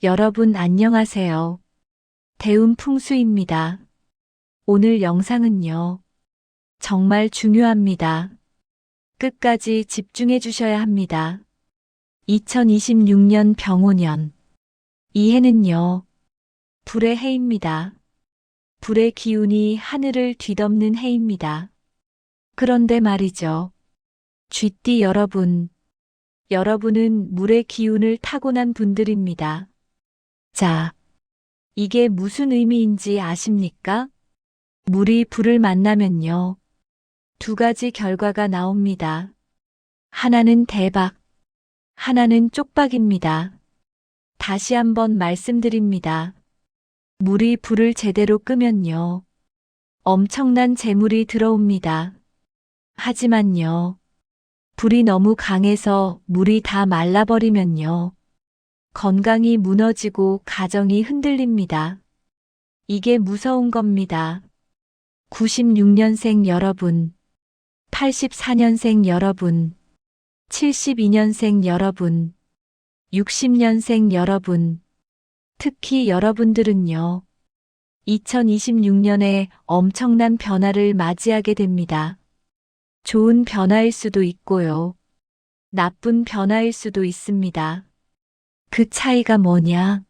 여러분 안녕하세요. 대운풍수입니다. 오늘 영상은요. 정말 중요합니다. 끝까지 집중해 주셔야 합니다. 2026년 병오년. 이 해는요. 불의 해입니다. 불의 기운이 하늘을 뒤덮는 해입니다. 그런데 말이죠. 쥐띠 여러분. 여러분은 물의 기운을 타고난 분들입니다. 자, 이게 무슨 의미인지 아십니까? 물이 불을 만나면요. 두 가지 결과가 나옵니다. 하나는 대박, 하나는 쪽박입니다. 다시 한번 말씀드립니다. 물이 불을 제대로 끄면요. 엄청난 재물이 들어옵니다. 하지만요. 불이 너무 강해서 물이 다 말라버리면요. 건강이 무너지고 가정이 흔들립니다. 이게 무서운 겁니다. 96년생 여러분, 84년생 여러분, 72년생 여러분, 60년생 여러분, 특히 여러분들은요, 2026년에 엄청난 변화를 맞이하게 됩니다. 좋은 변화일 수도 있고요. 나쁜 변화일 수도 있습니다. 그 차이가 뭐냐?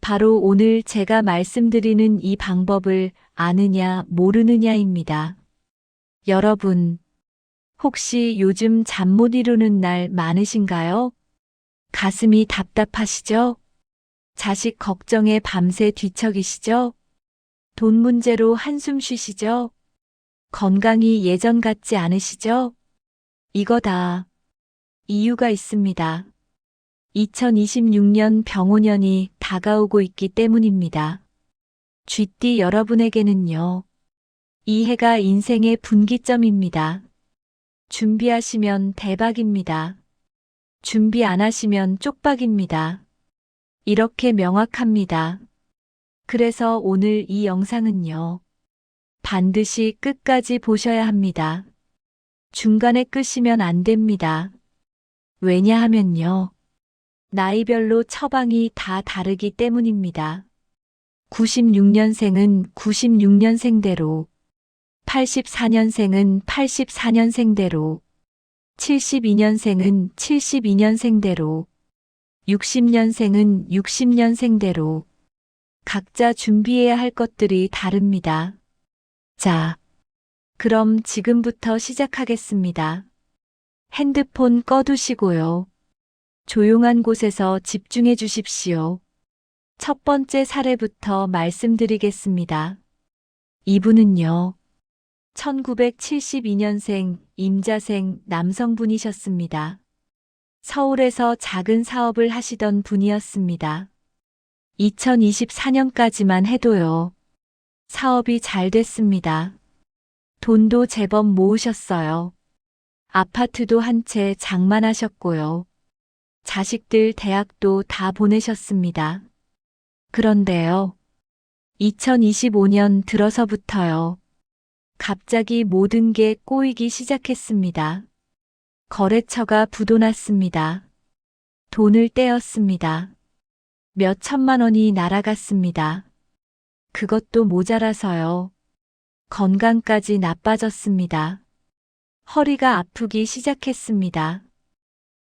바로 오늘 제가 말씀드리는 이 방법을 아느냐, 모르느냐입니다. 여러분, 혹시 요즘 잠 못 이루는 날 많으신가요? 가슴이 답답하시죠? 자식 걱정에 밤새 뒤척이시죠? 돈 문제로 한숨 쉬시죠? 건강이 예전 같지 않으시죠? 이거 다 이유가 있습니다. 2026년 병오년이 다가오고 있기 때문입니다. 쥐띠 여러분에게는요. 이 해가 인생의 분기점입니다. 준비하시면 대박입니다. 준비 안 하시면 쪽박입니다. 이렇게 명확합니다. 그래서 오늘 이 영상은요. 반드시 끝까지 보셔야 합니다. 중간에 끄시면 안 됩니다. 왜냐하면요. 나이별로 처방이 다 다르기 때문입니다. 96년생은 96년생대로, 84년생은 84년생대로, 72년생은 72년생대로, 60년생은 60년생대로 각자 준비해야 할 것들이 다릅니다. 자, 그럼 지금부터 시작하겠습니다. 핸드폰 꺼두시고요. 조용한 곳에서 집중해 주십시오. 첫 번째 사례부터 말씀드리겠습니다. 이분은요. 1972년생 임자생 남성분이셨습니다. 서울에서 작은 사업을 하시던 분이었습니다. 2024년까지만 해도요. 사업이 잘 됐습니다. 돈도 제법 모으셨어요. 아파트도 한 채 장만하셨고요. 자식들 대학도 다 보내셨습니다. 그런데요. 2025년 들어서부터요. 갑자기 모든 게 꼬이기 시작했습니다. 거래처가 부도났습니다. 돈을 떼었습니다. 몇 천만 원이 날아갔습니다. 그것도 모자라서요. 건강까지 나빠졌습니다. 허리가 아프기 시작했습니다.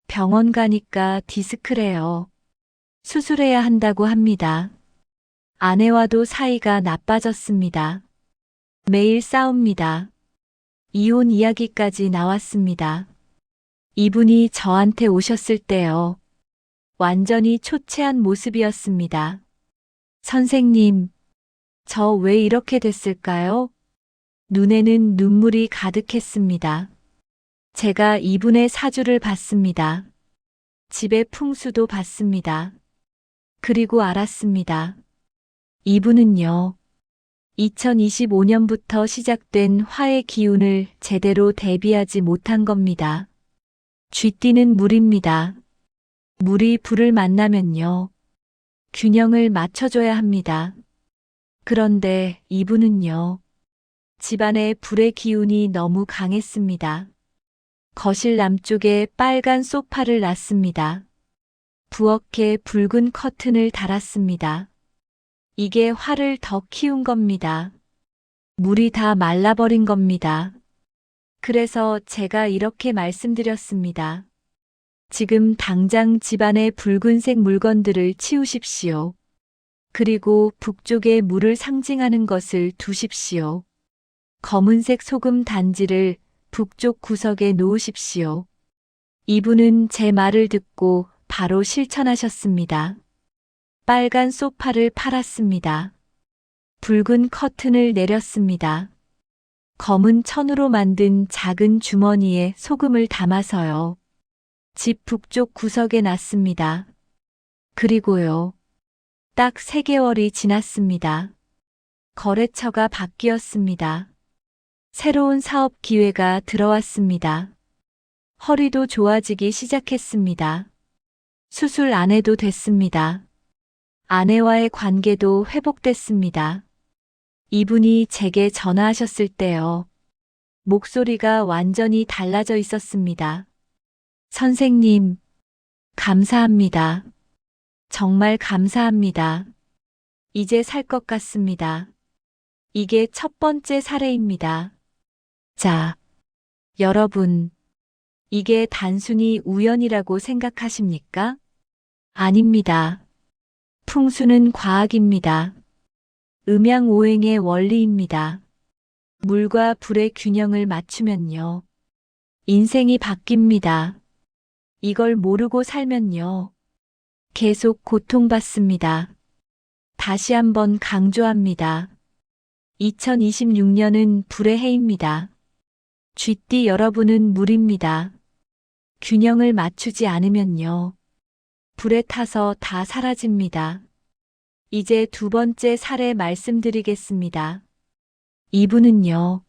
병원 가니까 디스크래요. 수술해야 한다고 합니다. 아내와도 사이가 나빠졌습니다. 매일 싸웁니다. 이혼 이야기까지 나왔습니다. 이분이 저한테 오셨을 때요. 완전히 초췌한 모습이었습니다. 선생님, 저 왜 이렇게 됐을까요? 눈에는 눈물이 가득했습니다. 제가 이분의 사주를 봤습니다. 집의 풍수도 봤습니다. 그리고 알았습니다. 이분은요. 2025년부터 시작된 화의 기운을 제대로 대비하지 못한 겁니다. 쥐띠는 물입니다. 물이 불을 만나면요. 균형을 맞춰줘야 합니다. 그런데 이분은요. 집안에 불의 기운이 너무 강했습니다. 거실 남쪽에 빨간 소파를 놨습니다. 부엌에 붉은 커튼을 달았습니다. 이게 화를 더 키운 겁니다. 물이 다 말라버린 겁니다. 그래서 제가 이렇게 말씀드렸습니다. 지금 당장 집안의 붉은색 물건들을 치우십시오. 그리고 북쪽의 물을 상징하는 것을 두십시오. 검은색 소금 단지를 북쪽 구석에 놓으십시오. 이분은 제 말을 듣고 바로 실천하셨습니다. 빨간 소파를 팔았습니다. 붉은 커튼을 내렸습니다. 검은 천으로 만든 작은 주머니에 소금을 담아서요. 집 북쪽 구석에 놨습니다. 그리고요. 딱 3개월이 지났습니다. 거래처가 바뀌었습니다. 새로운 사업 기회가 들어왔습니다. 허리도 좋아지기 시작했습니다. 수술 안 해도 됐습니다. 아내와의 관계도 회복됐습니다. 이분이 제게 전화하셨을 때요. 목소리가 완전히 달라져 있었습니다. 선생님, 감사합니다. 정말 감사합니다. 이제 살 것 같습니다. 이게 첫 번째 사례입니다. 자, 여러분, 이게 단순히 우연이라고 생각하십니까? 아닙니다. 풍수는 과학입니다. 음양오행의 원리입니다. 물과 불의 균형을 맞추면요. 인생이 바뀝니다. 이걸 모르고 살면요. 계속 고통받습니다. 다시 한번 강조합니다. 2026년은 불의 해입니다. 쥐띠 여러분은 물입니다. 균형을 맞추지 않으면요. 불에 타서 다 사라집니다. 이제 두 번째 사례 말씀드리겠습니다. 이분은요.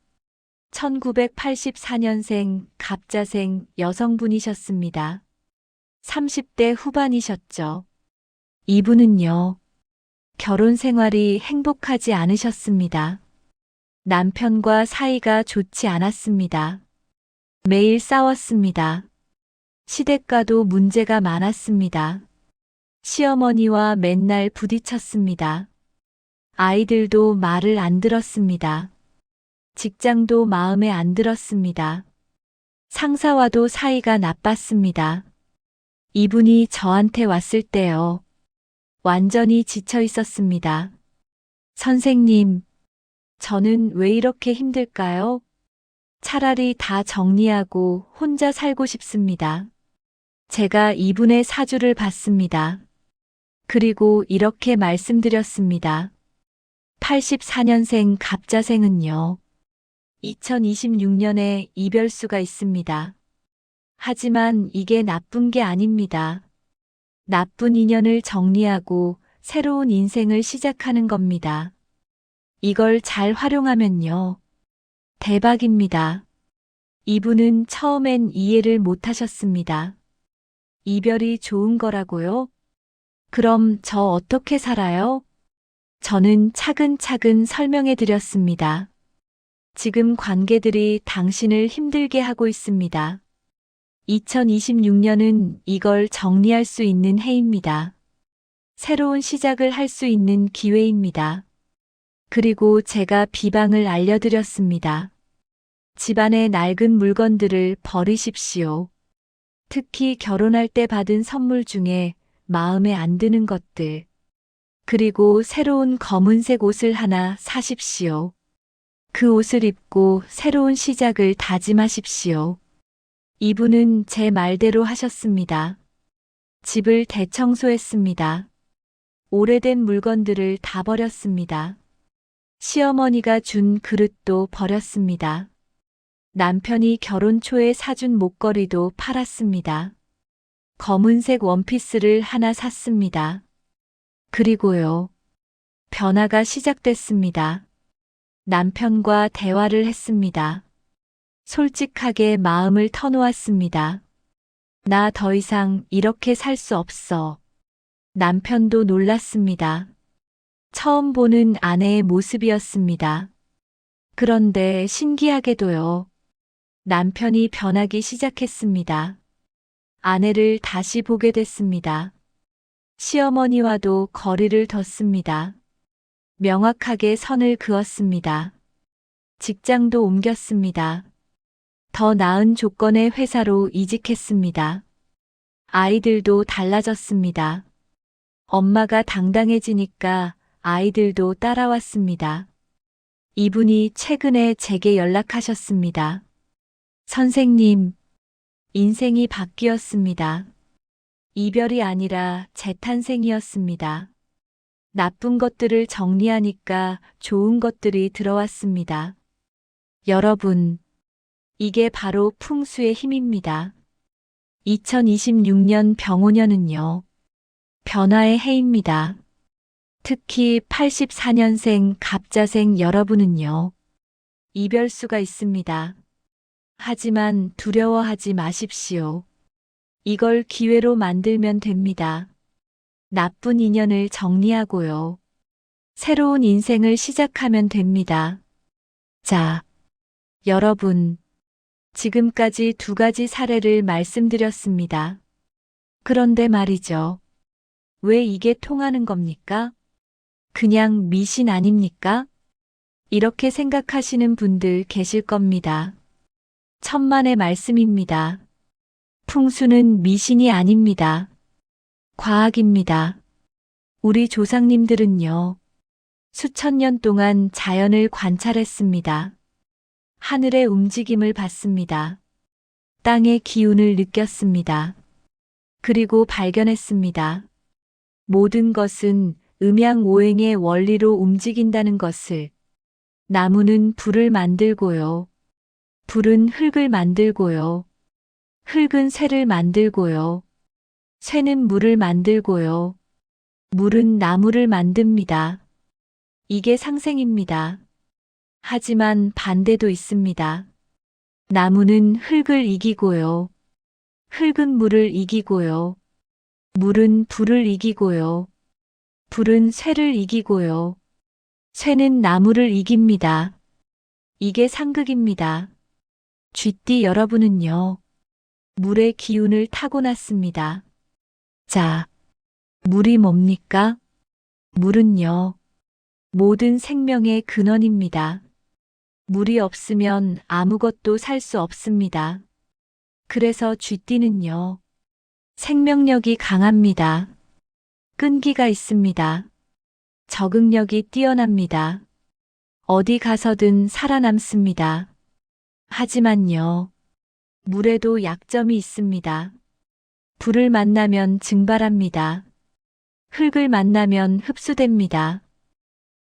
1984년생 갑자생 여성분이셨습니다. 30대 후반이셨죠. 이분은요. 결혼 생활이 행복하지 않으셨습니다. 남편과 사이가 좋지 않았습니다. 매일 싸웠습니다. 시댁과도 문제가 많았습니다. 시어머니와 맨날 부딪혔습니다. 아이들도 말을 안 들었습니다. 직장도 마음에 안 들었습니다. 상사와도 사이가 나빴습니다. 이분이 저한테 왔을 때요. 완전히 지쳐 있었습니다. 선생님, 저는 왜 이렇게 힘들까요? 차라리 다 정리하고 혼자 살고 싶습니다. 제가 이분의 사주를 봤습니다. 그리고 이렇게 말씀드렸습니다. 84년생 갑자생은요. 2026년에 이별수가 있습니다. 하지만 이게 나쁜 게 아닙니다. 나쁜 인연을 정리하고 새로운 인생을 시작하는 겁니다. 이걸 잘 활용하면요. 대박입니다. 이분은 처음엔 이해를 못 하셨습니다. 이별이 좋은 거라고요? 그럼 저 어떻게 살아요? 저는 차근차근 설명해 드렸습니다. 지금 관계들이 당신을 힘들게 하고 있습니다. 2026년은 이걸 정리할 수 있는 해입니다. 새로운 시작을 할 수 있는 기회입니다. 그리고 제가 비방을 알려드렸습니다. 집안의 낡은 물건들을 버리십시오. 특히 결혼할 때 받은 선물 중에 마음에 안 드는 것들. 그리고 새로운 검은색 옷을 하나 사십시오. 그 옷을 입고 새로운 시작을 다짐하십시오. 이분은 제 말대로 하셨습니다. 집을 대청소했습니다. 오래된 물건들을 다 버렸습니다. 시어머니가 준 그릇도 버렸습니다. 남편이 결혼 초에 사준 목걸이도 팔았습니다. 검은색 원피스를 하나 샀습니다. 그리고요. 변화가 시작됐습니다. 남편과 대화를 했습니다. 솔직하게 마음을 터놓았습니다. 나 더 이상 이렇게 살 수 없어. 남편도 놀랐습니다. 처음 보는 아내의 모습이었습니다. 그런데 신기하게도요. 남편이 변하기 시작했습니다. 아내를 다시 보게 됐습니다. 시어머니와도 거리를 뒀습니다. 명확하게 선을 그었습니다. 직장도 옮겼습니다. 더 나은 조건의 회사로 이직했습니다. 아이들도 달라졌습니다. 엄마가 당당해지니까 아이들도 따라왔습니다. 이분이 최근에 제게 연락하셨습니다. 선생님, 인생이 바뀌었습니다. 이별이 아니라 재탄생이었습니다. 나쁜 것들을 정리하니까 좋은 것들이 들어왔습니다. 여러분, 이게 바로 풍수의 힘입니다. 2026년 병오년은요, 변화의 해입니다. 특히 84년생 갑자생 여러분은요, 이별수가 있습니다. 하지만 두려워하지 마십시오. 이걸 기회로 만들면 됩니다. 나쁜 인연을 정리하고요. 새로운 인생을 시작하면 됩니다. 자, 여러분, 지금까지 2가지 사례를 말씀드렸습니다. 그런데 말이죠. 왜 이게 통하는 겁니까? 그냥 미신 아닙니까? 이렇게 생각하시는 분들 계실 겁니다. 천만의 말씀입니다. 풍수는 미신이 아닙니다. 과학입니다. 우리 조상님들은요, 수천 년 동안 자연을 관찰했습니다. 하늘의 움직임을 봤습니다. 땅의 기운을 느꼈습니다. 그리고 발견했습니다. 모든 것은 음양오행의 원리로 움직인다는 것을. 나무는 불을 만들고요. 불은 흙을 만들고요. 흙은 쇠를 만들고요. 쇠는 물을 만들고요. 물은 나무를 만듭니다. 이게 상생입니다. 하지만 반대도 있습니다. 나무는 흙을 이기고요. 흙은 물을 이기고요. 물은 불을 이기고요. 불은 쇠를 이기고요. 쇠는 나무를 이깁니다. 이게 상극입니다. 쥐띠 여러분은요, 물의 기운을 타고났습니다. 자, 물이 뭡니까? 물은요, 모든 생명의 근원입니다. 물이 없으면 아무것도 살 수 없습니다. 그래서 쥐띠는요, 생명력이 강합니다. 끈기가 있습니다. 적응력이 뛰어납니다. 어디 가서든 살아남습니다. 하지만요, 물에도 약점이 있습니다. 불을 만나면 증발합니다. 흙을 만나면 흡수됩니다.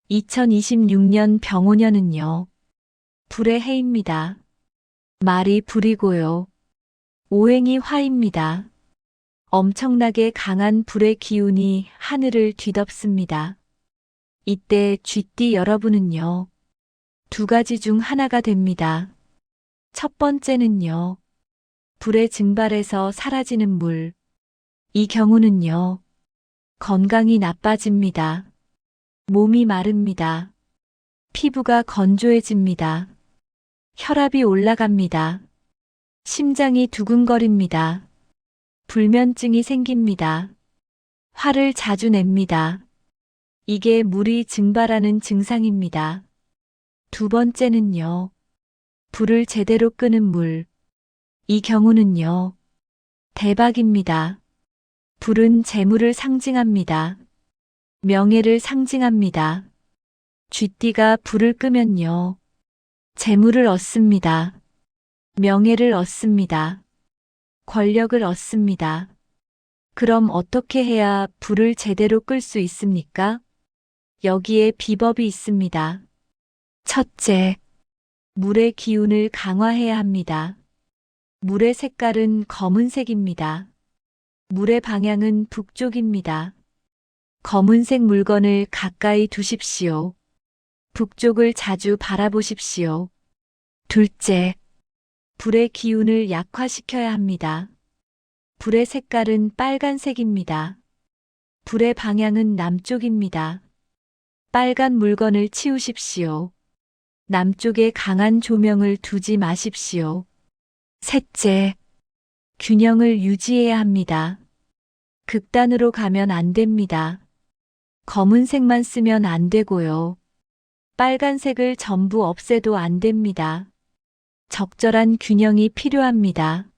2026년 병오년은요, 불의 해입니다. 말이 불이고요. 오행이 화입니다. 엄청나게 강한 불의 기운이 하늘을 뒤덮습니다. 이때 쥐띠 여러분은요, 2가지 중 하나가 됩니다. 첫 번째는요, 불의 증발에서 사라지는 물. 이 경우는요, 건강이 나빠집니다. 몸이 마릅니다. 피부가 건조해집니다. 혈압이 올라갑니다. 심장이 두근거립니다. 불면증이 생깁니다. 화를 자주 냅니다. 이게 물이 증발하는 증상입니다. 2번째는요, 불을 제대로 끄는 물. 이 경우는요, 대박입니다. 불은 재물을 상징합니다. 명예를 상징합니다. 쥐띠가 불을 끄면요, 재물을 얻습니다. 명예를 얻습니다. 권력을 얻습니다. 그럼 어떻게 해야 불을 제대로 끌 수 있습니까? 여기에 비법이 있습니다. 첫째, 물의 기운을 강화해야 합니다. 물의 색깔은 검은색입니다. 물의 방향은 북쪽입니다. 검은색 물건을 가까이 두십시오. 북쪽을 자주 바라보십시오. 둘째, 불의 기운을 약화시켜야 합니다. 불의 색깔은 빨간색입니다. 불의 방향은 남쪽입니다. 빨간 물건을 치우십시오. 남쪽에 강한 조명을 두지 마십시오. 셋째, 균형을 유지해야 합니다. 극단으로 가면 안 됩니다. 검은색만 쓰면 안 되고요. 빨간색을 전부 없애도 안 됩니다. 적절한 균형이 필요합니다.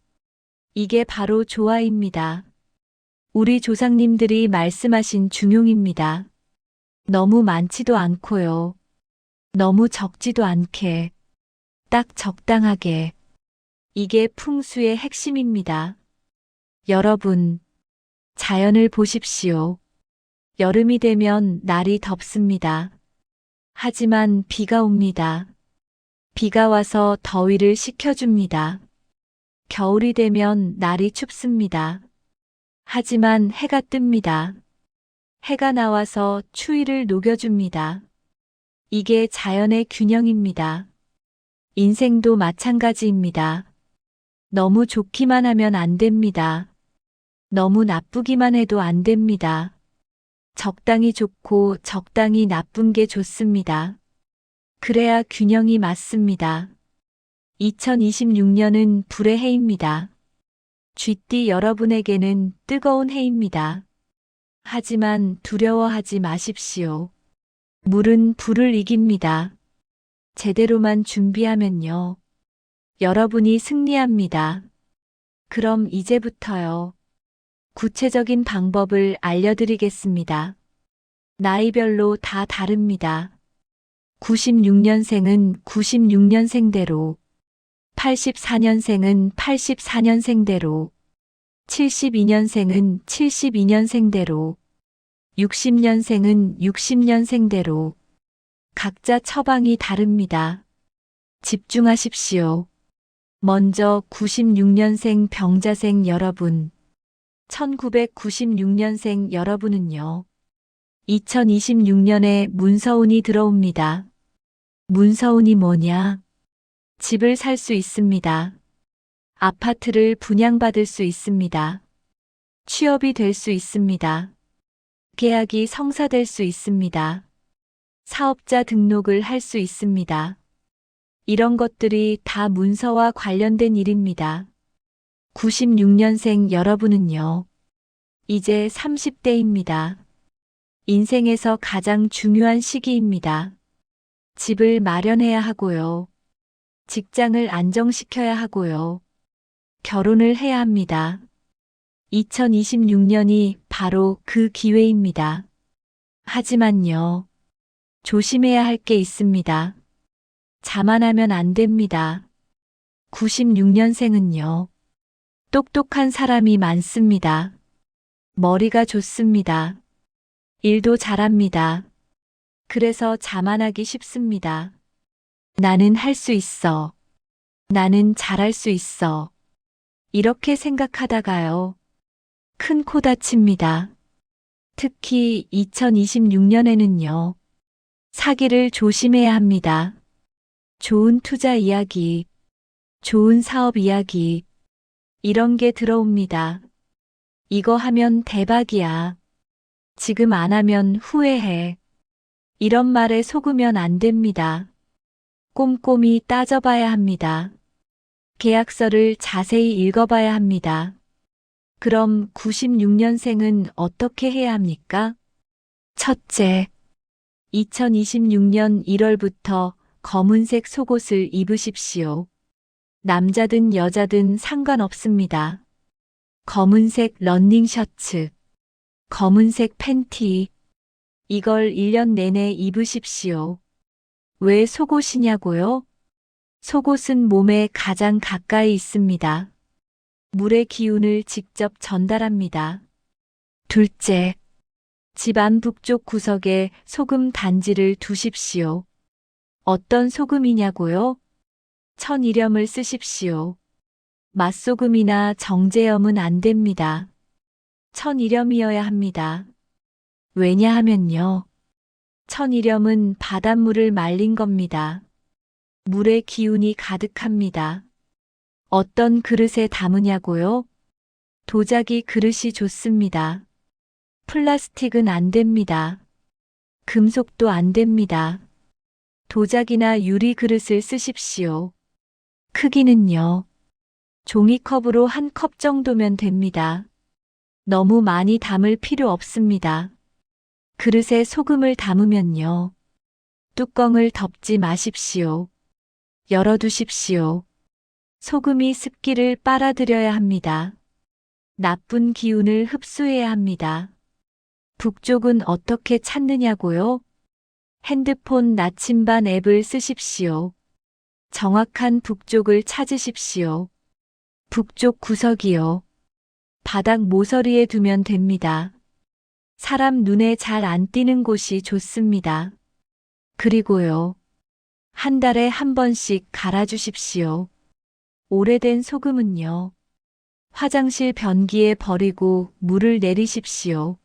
이게 바로 조화입니다. 우리 조상님들이 말씀하신 중용입니다. 너무 많지도 않고요. 너무 적지도 않게. 딱 적당하게. 이게 풍수의 핵심입니다. 여러분, 자연을 보십시오. 여름이 되면 날이 덥습니다. 하지만 비가 옵니다. 비가 와서 더위를 식혀줍니다. 겨울이 되면 날이 춥습니다. 하지만 해가 뜹니다. 해가 나와서 추위를 녹여줍니다. 이게 자연의 균형입니다. 인생도 마찬가지입니다. 너무 좋기만 하면 안 됩니다. 너무 나쁘기만 해도 안 됩니다. 적당히 좋고 적당히 나쁜 게 좋습니다. 그래야 균형이 맞습니다. 2026년은 불의 해입니다. 쥐띠 여러분에게는 뜨거운 해입니다. 하지만 두려워하지 마십시오. 물은 불을 이깁니다. 제대로만 준비하면요. 여러분이 승리합니다. 그럼 이제부터요. 구체적인 방법을 알려드리겠습니다. 나이별로 다 다릅니다. 96년생은 96년생대로, 84년생은 84년생대로, 72년생은 72년생대로, 60년생은 60년생대로, 각자 처방이 다릅니다. 집중하십시오. 먼저 96년생 병자생 여러분, 1996년생 여러분은요. 2026년에 문서운이 들어옵니다. 문서운이 뭐냐? 집을 살 수 있습니다. 아파트를 분양받을 수 있습니다. 취업이 될 수 있습니다. 계약이 성사될 수 있습니다. 사업자 등록을 할 수 있습니다. 이런 것들이 다 문서와 관련된 일입니다. 96년생 여러분은요. 이제 30대입니다. 인생에서 가장 중요한 시기입니다. 집을 마련해야 하고요. 직장을 안정시켜야 하고요. 결혼을 해야 합니다. 2026년이 바로 그 기회입니다. 하지만요. 조심해야 할 게 있습니다. 자만하면 안 됩니다. 96년생은요. 똑똑한 사람이 많습니다. 머리가 좋습니다. 일도 잘합니다. 그래서 자만하기 쉽습니다. 나는 할 수 있어. 나는 잘할 수 있어. 이렇게 생각하다가요. 큰 코 다칩니다. 특히 2026년에는요. 사기를 조심해야 합니다. 좋은 투자 이야기, 좋은 사업 이야기, 이런 게 들어옵니다. 이거 하면 대박이야. 지금 안 하면 후회해. 이런 말에 속으면 안 됩니다. 꼼꼼히 따져봐야 합니다. 계약서를 자세히 읽어봐야 합니다. 그럼 96년생은 어떻게 해야 합니까? 첫째, 2026년 1월부터 검은색 속옷을 입으십시오. 남자든 여자든 상관없습니다. 검은색 러닝 셔츠, 검은색 팬티, 이걸 1년 내내 입으십시오. 왜 속옷이냐고요? 속옷은 몸에 가장 가까이 있습니다. 물의 기운을 직접 전달합니다. 둘째, 집안 북쪽 구석에 소금 단지를 두십시오. 어떤 소금이냐고요? 천일염을 쓰십시오. 맛소금이나 정제염은 안 됩니다. 천일염이어야 합니다. 왜냐하면요. 천일염은 바닷물을 말린 겁니다. 물의 기운이 가득합니다. 어떤 그릇에 담으냐고요? 도자기 그릇이 좋습니다. 플라스틱은 안 됩니다. 금속도 안 됩니다. 도자기나 유리 그릇을 쓰십시오. 크기는요. 종이컵으로 한 컵 정도면 됩니다. 너무 많이 담을 필요 없습니다. 그릇에 소금을 담으면요. 뚜껑을 덮지 마십시오. 열어두십시오. 소금이 습기를 빨아들여야 합니다. 나쁜 기운을 흡수해야 합니다. 북쪽은 어떻게 찾느냐고요? 핸드폰 나침반 앱을 쓰십시오. 정확한 북쪽을 찾으십시오. 북쪽 구석이요. 바닥 모서리에 두면 됩니다. 사람 눈에 잘 안 띄는 곳이 좋습니다. 그리고요. 한 달에 한 번씩 갈아주십시오. 오래된 소금은요. 화장실 변기에 버리고 물을 내리십시오.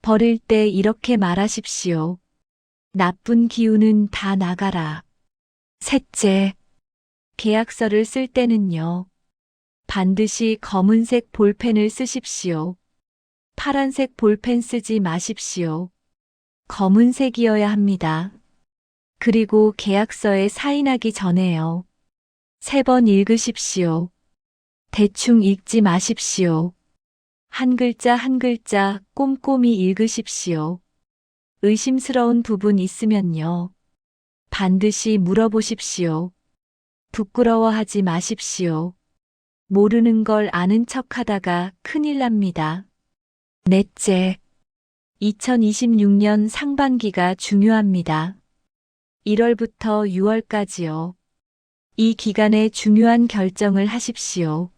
버릴 때 이렇게 말하십시오. 나쁜 기운은 다 나가라. 셋째, 계약서를 쓸 때는요. 반드시 검은색 볼펜을 쓰십시오. 파란색 볼펜 쓰지 마십시오. 검은색이어야 합니다. 그리고 계약서에 사인하기 전에요. 3번 읽으십시오. 대충 읽지 마십시오. 한 글자 한 글자 꼼꼼히 읽으십시오. 의심스러운 부분 있으면요. 반드시 물어보십시오. 부끄러워하지 마십시오. 모르는 걸 아는 척 하다가 큰일 납니다. 넷째, 2026년 상반기가 중요합니다. 1월부터 6월까지요. 이 기간에 중요한 결정을 하십시오.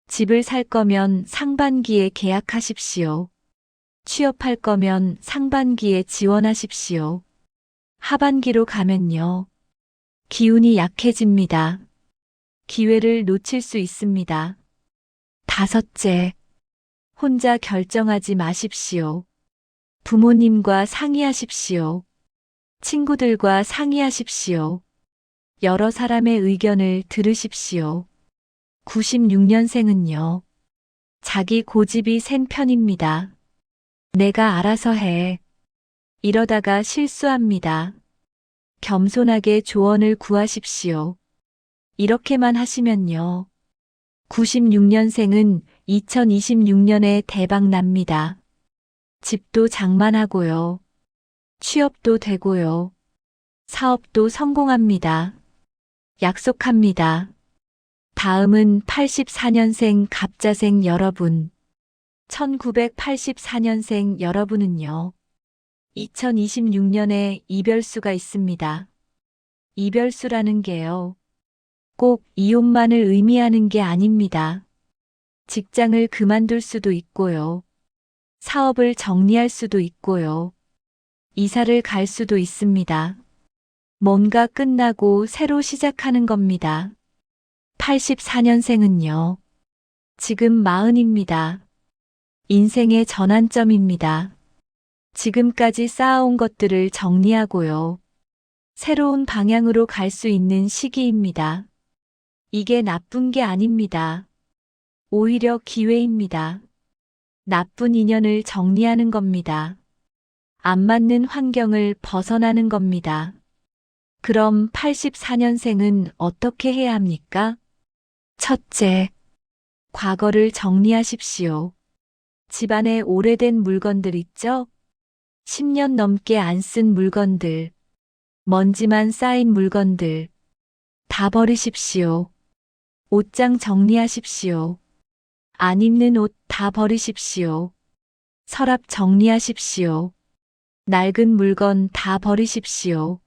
집을 살 거면 상반기에 계약하십시오. 취업할 거면 상반기에 지원하십시오. 하반기로 가면요. 기운이 약해집니다. 기회를 놓칠 수 있습니다. 다섯째, 혼자 결정하지 마십시오. 부모님과 상의하십시오. 친구들과 상의하십시오. 여러 사람의 의견을 들으십시오. 96년생은요. 자기 고집이 센 편입니다. 내가 알아서 해. 이러다가 실수합니다. 겸손하게 조언을 구하십시오. 이렇게만 하시면요. 96년생은 2026년에 대박 납니다. 집도 장만하고요. 취업도 되고요. 사업도 성공합니다. 약속합니다. 다음은 84년생 갑자생 여러분. 1984년생 여러분은요. 2026년에 이별수가 있습니다. 이별수라는 게요. 꼭 이혼만을 의미하는 게 아닙니다. 직장을 그만둘 수도 있고요. 사업을 정리할 수도 있고요. 이사를 갈 수도 있습니다. 뭔가 끝나고 새로 시작하는 겁니다. 84년생은요. 지금 40입니다. 인생의 전환점입니다. 지금까지 쌓아온 것들을 정리하고요. 새로운 방향으로 갈 수 있는 시기입니다. 이게 나쁜 게 아닙니다. 오히려 기회입니다. 나쁜 인연을 정리하는 겁니다. 안 맞는 환경을 벗어나는 겁니다. 그럼 84년생은 어떻게 해야 합니까? 첫째, 과거를 정리하십시오. 집안에 오래된 물건들 있죠? 10년 넘게 안 쓴 물건들, 먼지만 쌓인 물건들, 다 버리십시오. 옷장 정리하십시오. 안 입는 옷 다 버리십시오. 서랍 정리하십시오. 낡은 물건 다 버리십시오.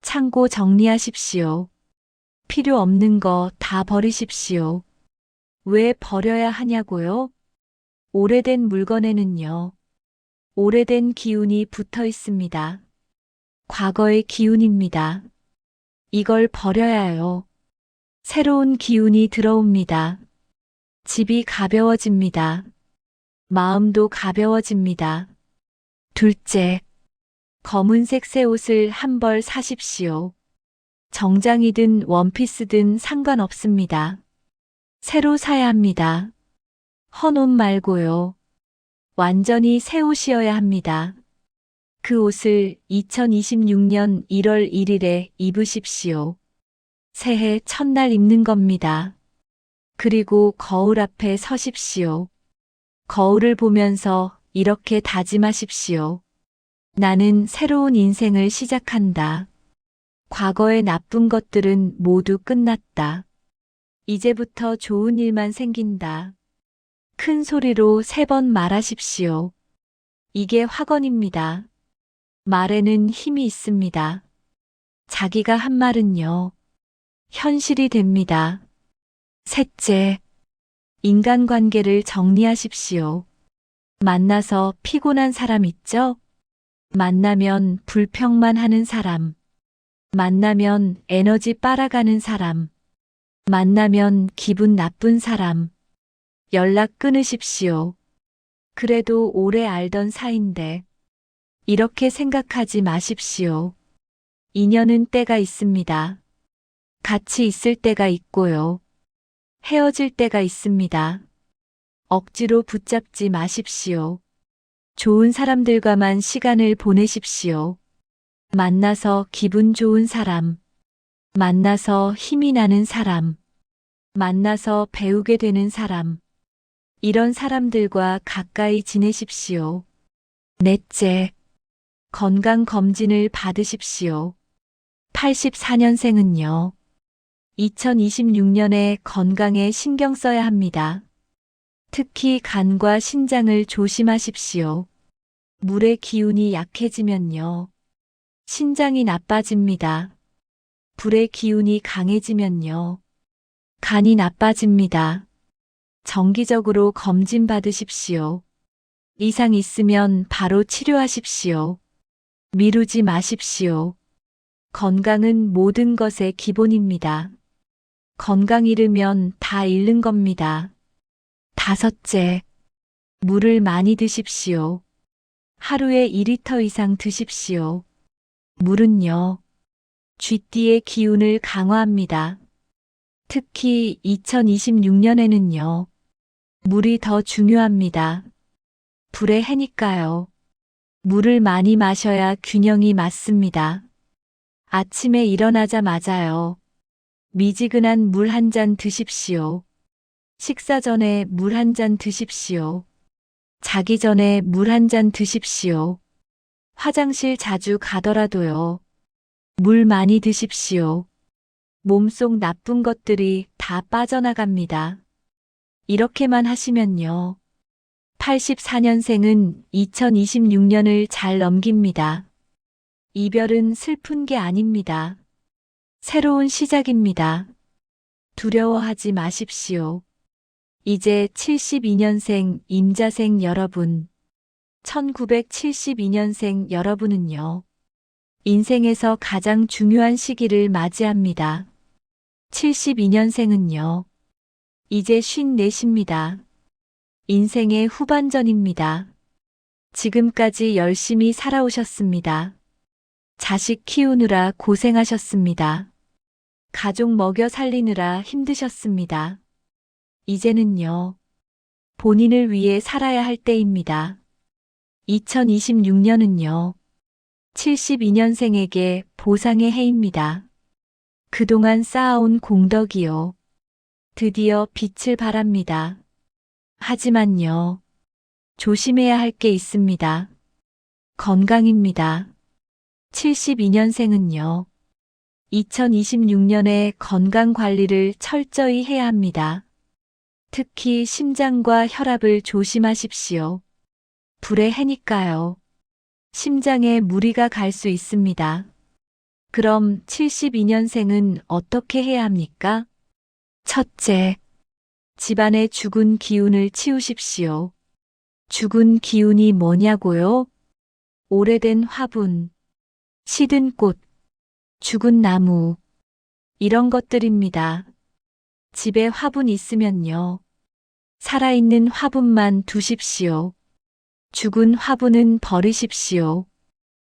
창고 정리하십시오. 필요 없는 거 다 버리십시오. 왜 버려야 하냐고요? 오래된 물건에는요. 오래된 기운이 붙어 있습니다. 과거의 기운입니다. 이걸 버려야요. 새로운 기운이 들어옵니다. 집이 가벼워집니다. 마음도 가벼워집니다. 둘째, 검은색 새 옷을 한 벌 사십시오. 정장이든 원피스든 상관없습니다. 새로 사야 합니다. 헌 옷 말고요. 완전히 새 옷이어야 합니다. 그 옷을 2026년 1월 1일에 입으십시오. 새해 첫날 입는 겁니다. 그리고 거울 앞에 서십시오. 거울을 보면서 이렇게 다짐하십시오. 나는 새로운 인생을 시작한다. 과거의 나쁜 것들은 모두 끝났다. 이제부터 좋은 일만 생긴다. 큰 소리로 3번 말하십시오. 이게 확언입니다. 말에는 힘이 있습니다. 자기가 한 말은요, 현실이 됩니다. 셋째, 인간관계를 정리하십시오. 만나서 피곤한 사람 있죠? 만나면 불평만 하는 사람. 만나면 에너지 빨아가는 사람. 만나면 기분 나쁜 사람. 연락 끊으십시오. 그래도 오래 알던 사이인데. 이렇게 생각하지 마십시오. 인연은 때가 있습니다. 같이 있을 때가 있고요. 헤어질 때가 있습니다. 억지로 붙잡지 마십시오. 좋은 사람들과만 시간을 보내십시오. 만나서 기분 좋은 사람. 만나서 힘이 나는 사람. 만나서 배우게 되는 사람. 이런 사람들과 가까이 지내십시오. 넷째, 건강검진을 받으십시오. 84년생은요. 2026년에 건강에 신경 써야 합니다. 특히 간과 신장을 조심하십시오. 물의 기운이 약해지면요. 신장이 나빠집니다. 불의 기운이 강해지면요. 간이 나빠집니다. 정기적으로 검진 받으십시오. 이상 있으면 바로 치료하십시오. 미루지 마십시오. 건강은 모든 것의 기본입니다. 건강 잃으면 다 잃는 겁니다. 다섯째, 물을 많이 드십시오. 하루에 2리터 이상 드십시오. 물은요, 쥐띠의 기운을 강화합니다. 특히 2026년에는요, 물이 더 중요합니다. 불의 해니까요. 물을 많이 마셔야 균형이 맞습니다. 아침에 일어나자마자요. 미지근한 물 한 잔 드십시오. 식사 전에 물 한 잔 드십시오. 자기 전에 물 한 잔 드십시오. 화장실 자주 가더라도요. 물 많이 드십시오. 몸속 나쁜 것들이 다 빠져나갑니다. 이렇게만 하시면요. 84년생은 2026년을 잘 넘깁니다. 이별은 슬픈 게 아닙니다. 새로운 시작입니다. 두려워하지 마십시오. 이제 72년생 임자생 여러분, 1972년생 여러분은요. 인생에서 가장 중요한 시기를 맞이합니다. 72년생은요. 이제 54입니다. 인생의 후반전입니다. 지금까지 열심히 살아오셨습니다. 자식 키우느라 고생하셨습니다. 가족 먹여 살리느라 힘드셨습니다. 이제는요. 본인을 위해 살아야 할 때입니다. 2026년은요. 72년생에게 보상의 해입니다. 그동안 쌓아온 공덕이요. 드디어 빛을 발합니다. 하지만요. 조심해야 할 게 있습니다. 건강입니다. 72년생은요. 2026년에 건강 관리를 철저히 해야 합니다. 특히 심장과 혈압을 조심하십시오. 불의 해니까요. 심장에 무리가 갈 수 있습니다. 그럼 72년생은 어떻게 해야 합니까? 첫째, 집안의 죽은 기운을 치우십시오. 죽은 기운이 뭐냐고요? 오래된 화분, 시든 꽃, 죽은 나무, 이런 것들입니다. 집에 화분 있으면요. 살아있는 화분만 두십시오. 죽은 화분은 버리십시오.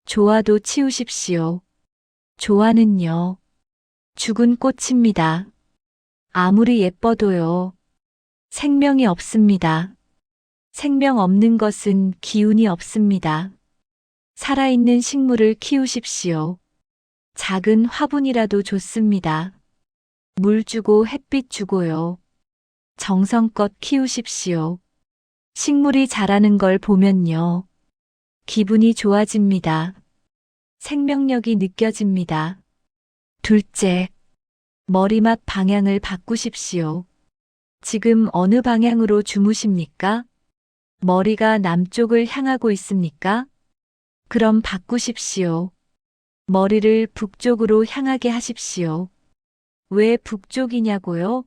조화도 치우십시오. 조화는요. 죽은 꽃입니다. 아무리 예뻐도요. 생명이 없습니다. 생명 없는 것은 기운이 없습니다. 살아있는 식물을 키우십시오. 작은 화분이라도 좋습니다. 물 주고 햇빛 주고요. 정성껏 키우십시오. 식물이 자라는 걸 보면요. 기분이 좋아집니다. 생명력이 느껴집니다. 둘째, 머리맡 방향을 바꾸십시오. 지금 어느 방향으로 주무십니까? 머리가 남쪽을 향하고 있습니까? 그럼 바꾸십시오. 머리를 북쪽으로 향하게 하십시오. 왜 북쪽이냐고요?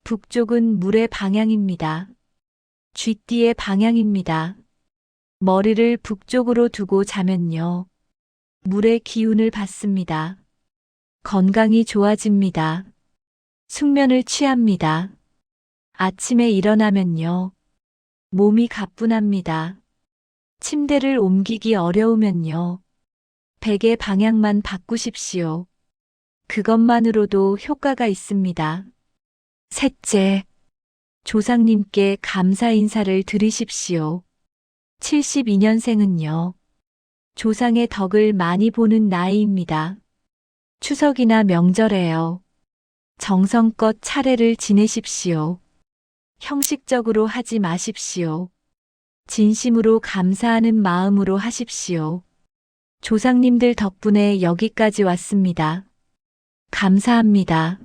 북쪽은 물의 방향입니다. 쥐띠의 방향입니다. 머리를 북쪽으로 두고 자면요. 물의 기운을 받습니다. 건강이 좋아집니다. 숙면을 취합니다. 아침에 일어나면요. 몸이 가뿐합니다. 침대를 옮기기 어려우면요. 베개 방향만 바꾸십시오. 그것만으로도 효과가 있습니다. 셋째, 조상님께 감사 인사를 드리십시오. 72년생은요. 조상의 덕을 많이 보는 나이입니다. 추석이나 명절에요. 정성껏 차례를 지내십시오. 형식적으로 하지 마십시오. 진심으로 감사하는 마음으로 하십시오. 조상님들 덕분에 여기까지 왔습니다. 감사합니다.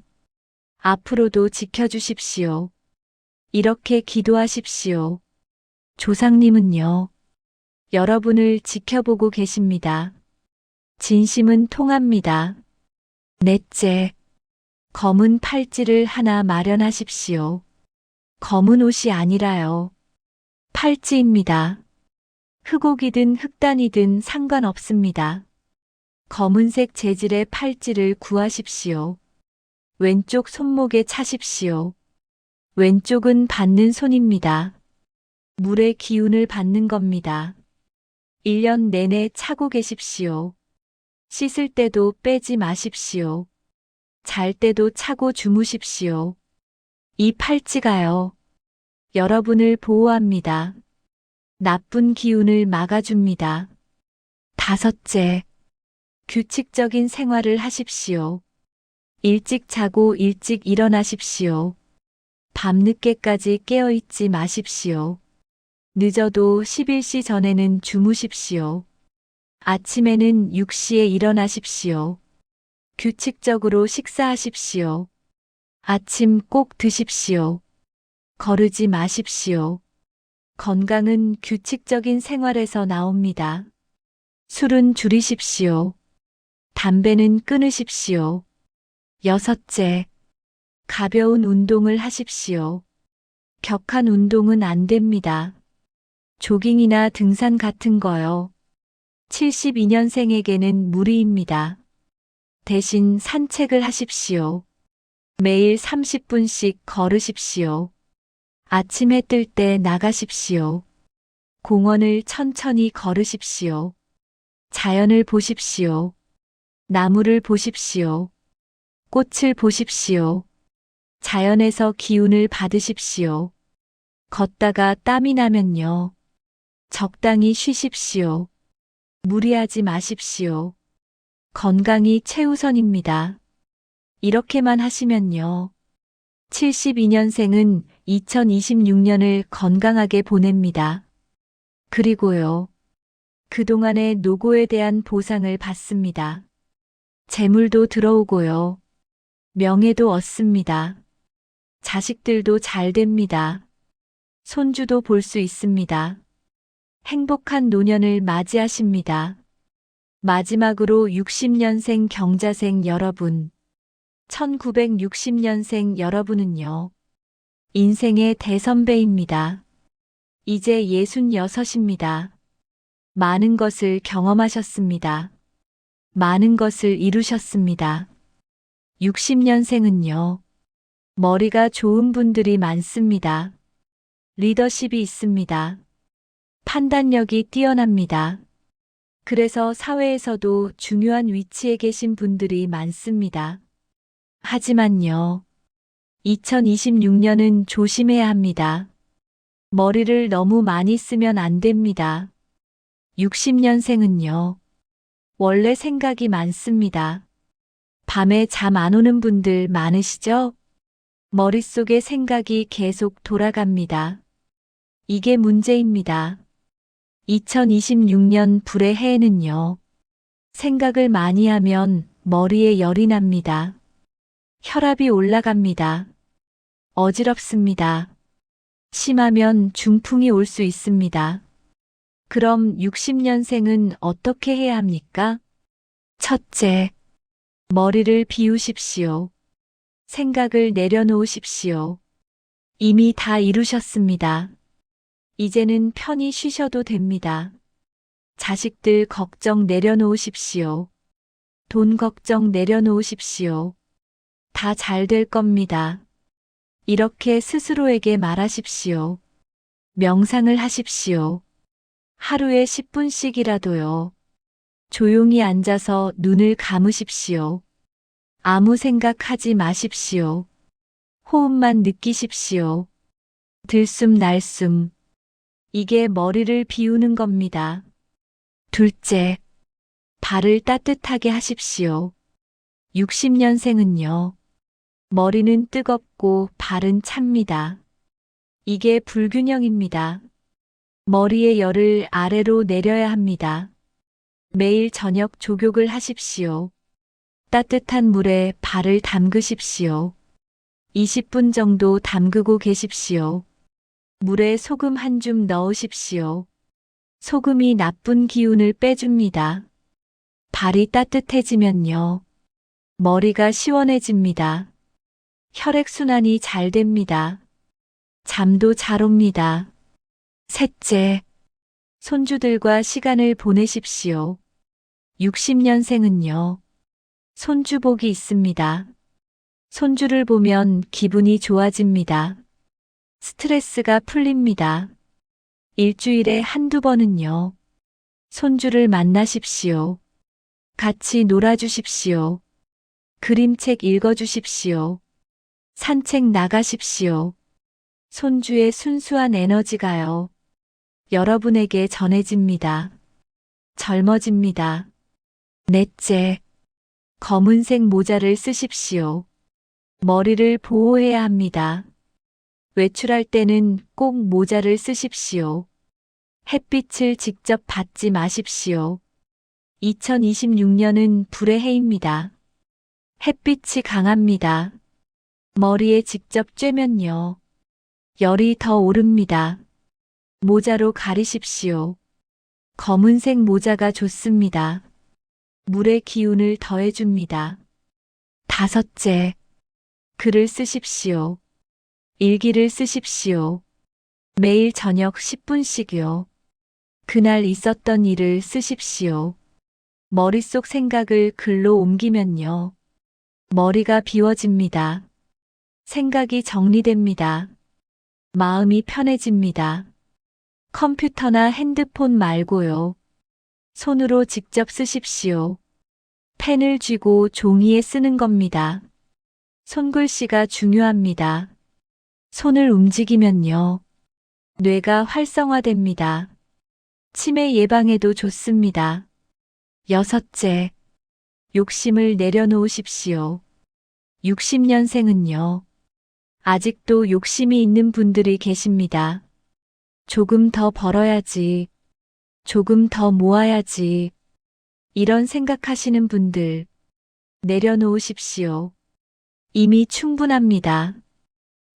앞으로도 지켜주십시오. 이렇게 기도하십시오. 조상님은요, 여러분을 지켜보고 계십니다. 진심은 통합니다. 넷째, 검은 팔찌를 하나 마련하십시오. 검은 옷이 아니라요. 팔찌입니다. 흑옥이든 흑단이든 상관없습니다. 검은색 재질의 팔찌를 구하십시오. 왼쪽 손목에 차십시오. 왼쪽은 받는 손입니다. 물의 기운을 받는 겁니다. 1년 내내 차고 계십시오. 씻을 때도 빼지 마십시오. 잘 때도 차고 주무십시오. 이 팔찌가요. 여러분을 보호합니다. 나쁜 기운을 막아줍니다. 다섯째, 규칙적인 생활을 하십시오. 일찍 자고 일찍 일어나십시오. 밤늦게까지 깨어있지 마십시오. 늦어도 11시 전에는 주무십시오. 아침에는 6시에 일어나십시오. 규칙적으로 식사하십시오. 아침 꼭 드십시오. 거르지 마십시오. 건강은 규칙적인 생활에서 나옵니다. 술은 줄이십시오. 담배는 끊으십시오. 여섯째, 가벼운 운동을 하십시오. 격한 운동은 안 됩니다. 조깅이나 등산 같은 거요. 72년생에게는 무리입니다. 대신 산책을 하십시오. 매일 30분씩 걸으십시오. 아침에 뜰 때 나가십시오. 공원을 천천히 걸으십시오. 자연을 보십시오. 나무를 보십시오. 꽃을 보십시오. 자연에서 기운을 받으십시오. 걷다가 땀이 나면요. 적당히 쉬십시오. 무리하지 마십시오. 건강이 최우선입니다. 이렇게만 하시면요. 72년생은 2026년을 건강하게 보냅니다. 그리고요. 그동안의 노고에 대한 보상을 받습니다. 재물도 들어오고요. 명예도 얻습니다. 자식들도 잘 됩니다. 손주도 볼 수 있습니다. 행복한 노년을 맞이하십니다. 마지막으로 60년생 경자생 여러분, 1960년생 여러분은요. 인생의 대선배입니다. 이제 66입니다. 많은 것을 경험하셨습니다. 많은 것을 이루셨습니다. 60년생은요. 머리가 좋은 분들이 많습니다. 리더십이 있습니다. 판단력이 뛰어납니다. 그래서 사회에서도 중요한 위치에 계신 분들이 많습니다. 하지만요. 2026년은 조심해야 합니다. 머리를 너무 많이 쓰면 안 됩니다. 60년생은요. 원래 생각이 많습니다. 밤에 잠 안 오는 분들 많으시죠? 머릿속에 생각이 계속 돌아갑니다. 이게 문제입니다. 2026년 불의 해에는요. 생각을 많이 하면 머리에 열이 납니다. 혈압이 올라갑니다. 어지럽습니다. 심하면 중풍이 올 수 있습니다. 그럼 60년생은 어떻게 해야 합니까? 첫째, 머리를 비우십시오. 생각을 내려놓으십시오. 이미 다 이루셨습니다. 이제는 편히 쉬셔도 됩니다. 자식들 걱정 내려놓으십시오. 돈 걱정 내려놓으십시오. 다 잘 될 겁니다. 이렇게 스스로에게 말하십시오. 명상을 하십시오. 하루에 10분씩이라도요. 조용히 앉아서 눈을 감으십시오. 아무 생각하지 마십시오. 호흡만 느끼십시오. 들숨 날숨. 이게 머리를 비우는 겁니다. 둘째, 발을 따뜻하게 하십시오. 60년생은요. 머리는 뜨겁고 발은 찹니다. 이게 불균형입니다. 머리의 열을 아래로 내려야 합니다. 매일 저녁 족욕을 하십시오. 따뜻한 물에 발을 담그십시오. 20분 정도 담그고 계십시오. 물에 소금 한 줌 넣으십시오. 소금이 나쁜 기운을 빼줍니다. 발이 따뜻해지면요. 머리가 시원해집니다. 혈액순환이 잘 됩니다. 잠도 잘 옵니다. 셋째, 손주들과 시간을 보내십시오. 60년생은요. 손주복이 있습니다. 손주를 보면 기분이 좋아집니다. 스트레스가 풀립니다. 일주일에 한두 번은요. 손주를 만나십시오. 같이 놀아주십시오. 그림책 읽어주십시오. 산책 나가십시오. 손주의 순수한 에너지가요. 여러분에게 전해집니다. 젊어집니다. 넷째, 검은색 모자를 쓰십시오. 머리를 보호해야 합니다. 외출할 때는 꼭 모자를 쓰십시오. 햇빛을 직접 받지 마십시오. 2026년은 불의 해입니다. 햇빛이 강합니다. 머리에 직접 쬐면요. 열이 더 오릅니다. 모자로 가리십시오. 검은색 모자가 좋습니다. 물의 기운을 더해줍니다. 다섯째, 글을 쓰십시오. 일기를 쓰십시오. 매일 저녁 10분씩요. 그날 있었던 일을 쓰십시오. 머릿속 생각을 글로 옮기면요. 머리가 비워집니다. 생각이 정리됩니다. 마음이 편해집니다. 컴퓨터나 핸드폰 말고요. 손으로 직접 쓰십시오. 펜을 쥐고 종이에 쓰는 겁니다. 손글씨가 중요합니다. 손을 움직이면요. 뇌가 활성화됩니다. 치매 예방에도 좋습니다. 여섯째, 욕심을 내려놓으십시오. 60년생은요. 아직도 욕심이 있는 분들이 계십니다. 조금 더 벌어야지. 조금 더 모아야지. 이런 생각하시는 분들, 내려놓으십시오. 이미 충분합니다.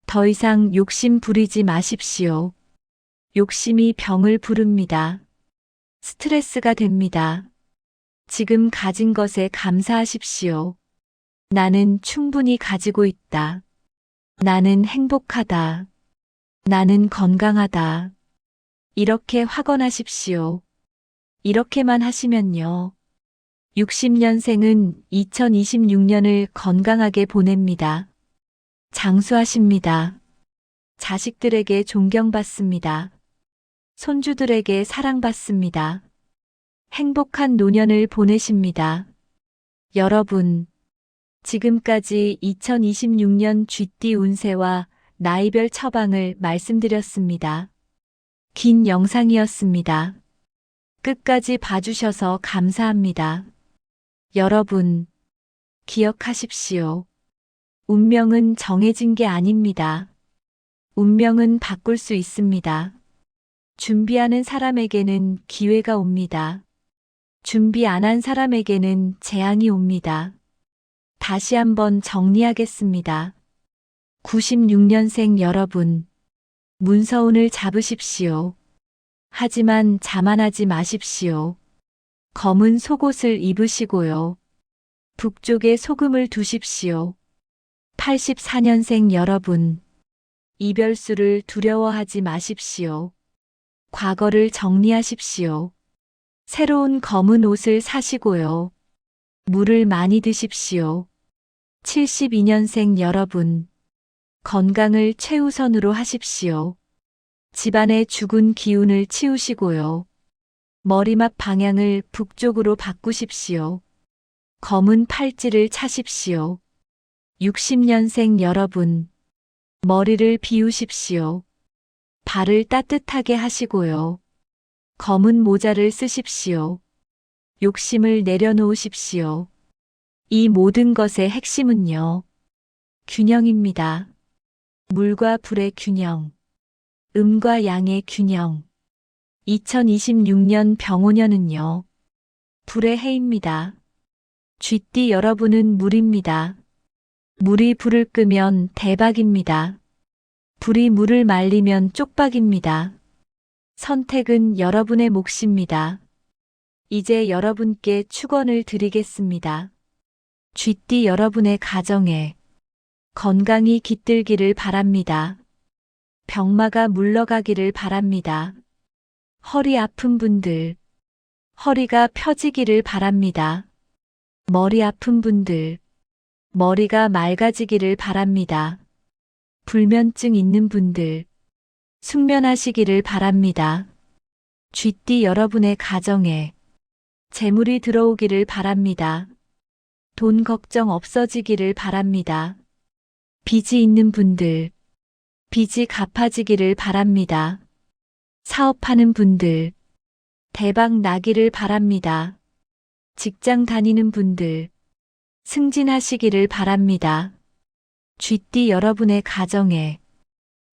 더 이상 욕심 부리지 마십시오. 욕심이 병을 부릅니다. 스트레스가 됩니다. 지금 가진 것에 감사하십시오. 나는 충분히 가지고 있다. 나는 행복하다. 나는 건강하다. 이렇게 확언하십시오. 이렇게만 하시면요. 60년생은 2026년을 건강하게 보냅니다. 장수하십니다. 자식들에게 존경받습니다. 손주들에게 사랑받습니다. 행복한 노년을 보내십니다. 여러분, 지금까지 2026년 쥐띠 운세와 나이별 처방을 말씀드렸습니다. 긴 영상이었습니다. 끝까지 봐주셔서 감사합니다. 여러분, 기억하십시오. 운명은 정해진 게 아닙니다. 운명은 바꿀 수 있습니다. 준비하는 사람에게는 기회가 옵니다. 준비 안 한 사람에게는 재앙이 옵니다. 다시 한번 정리하겠습니다. 96년생 여러분, 문서운을 잡으십시오. 하지만 자만하지 마십시오. 검은 속옷을 입으시고요. 북쪽에 소금을 두십시오. 84년생 여러분, 이별수를 두려워하지 마십시오. 과거를 정리하십시오. 새로운 검은 옷을 사시고요. 물을 많이 드십시오. 72년생 여러분, 건강을 최우선으로 하십시오. 집안의 죽은 기운을 치우시고요. 머리맡 방향을 북쪽으로 바꾸십시오. 검은 팔찌를 차십시오. 60년생 여러분, 머리를 비우십시오. 발을 따뜻하게 하시고요. 검은 모자를 쓰십시오. 욕심을 내려놓으십시오. 이 모든 것의 핵심은요, 균형입니다. 물과 불의 균형, 음과 양의 균형. 2026년 병오년은요, 불의 해입니다. 쥐띠 여러분은 물입니다. 물이 불을 끄면 대박입니다. 불이 물을 말리면 쪽박입니다. 선택은 여러분의 몫입니다. 이제 여러분께 축원을 드리겠습니다. 쥐띠 여러분의 가정에 건강이 깃들기를 바랍니다. 병마가 물러가기를 바랍니다. 허리 아픈 분들, 허리가 펴지기를 바랍니다. 머리 아픈 분들, 머리가 맑아지기를 바랍니다. 불면증 있는 분들, 숙면하시기를 바랍니다. 쥐띠 여러분의 가정에 재물이 들어오기를 바랍니다. 돈 걱정 없어지기를 바랍니다. 빚이 있는 분들, 빚이 갚아지기를 바랍니다. 사업하는 분들, 대박 나기를 바랍니다. 직장 다니는 분들, 승진하시기를 바랍니다. 쥐띠 여러분의 가정에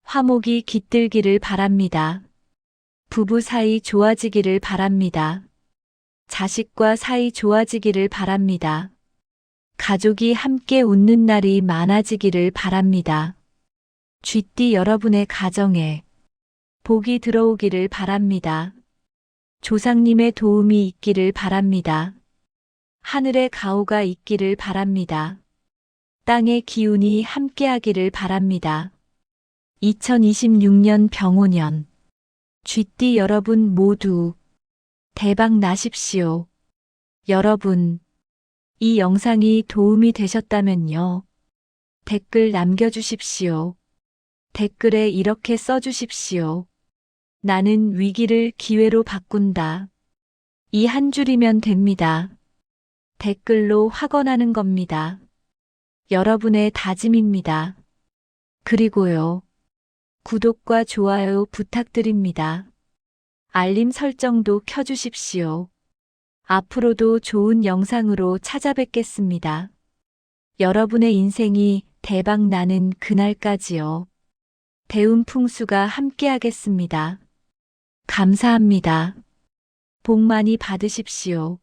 화목이 깃들기를 바랍니다. 부부 사이 좋아지기를 바랍니다. 자식과 사이 좋아지기를 바랍니다. 가족이 함께 웃는 날이 많아지기를 바랍니다. 쥐띠 여러분의 가정에 복이 들어오기를 바랍니다. 조상님의 도움이 있기를 바랍니다. 하늘의 가호가 있기를 바랍니다. 땅의 기운이 함께하기를 바랍니다. 2026년 병오년, 쥐띠 여러분 모두 대박 나십시오. 여러분, 이 영상이 도움이 되셨다면요. 댓글 남겨주십시오. 댓글에 이렇게 써주십시오. 나는 위기를 기회로 바꾼다. 이 한 줄이면 됩니다. 댓글로 확언하는 겁니다. 여러분의 다짐입니다. 그리고요. 구독과 좋아요 부탁드립니다. 알림 설정도 켜주십시오. 앞으로도 좋은 영상으로 찾아뵙겠습니다. 여러분의 인생이 대박 나는 그날까지요. 대운풍수가 함께하겠습니다. 감사합니다. 복 많이 받으십시오.